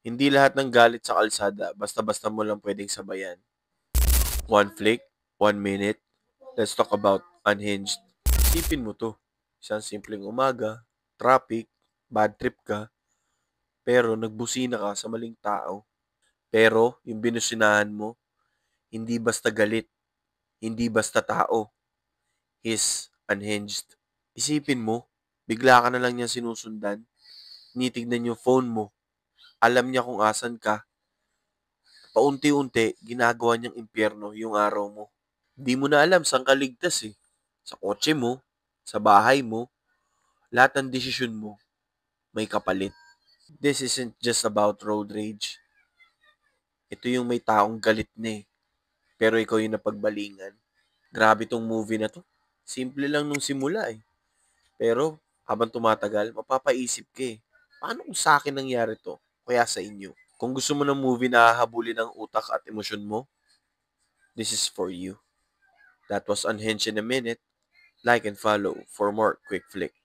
Hindi lahat ng galit sa kalsada basta-basta mo lang pwedeng sabayan. One flick, 1 minute, let's talk about unhinged. Isipin mo to. Isang simpleng umaga, traffic, bad trip ka, pero nagbusina ka sa maling tao. Pero yung binusinahan mo, hindi basta galit, hindi basta tao. He's unhinged. Isipin mo, bigla ka na lang niya sinusundan. Tinitignan yung phone mo. Alam niya kung asan ka. Paunti-unti, ginagawa niyang impyerno yung araw mo. Di mo na alam saan ka ligtas eh. Sa kotse mo, sa bahay mo, lahat ng desisyon mo, may kapalit. This isn't just about road rage. Ito yung may taong galit na eh. Pero ikaw yung napagbalingan. Grabe tong movie na to. Simple lang nung simula eh. Pero habang tumatagal, mapapaisip ka eh. Paano kung sa akin nangyari to? Kaya sa inyo. Kung gusto mo ng movie na hahabulin ang utak at emosyon mo, this is for you. That was Unhinged in a Minute. Like and follow for more quick flick.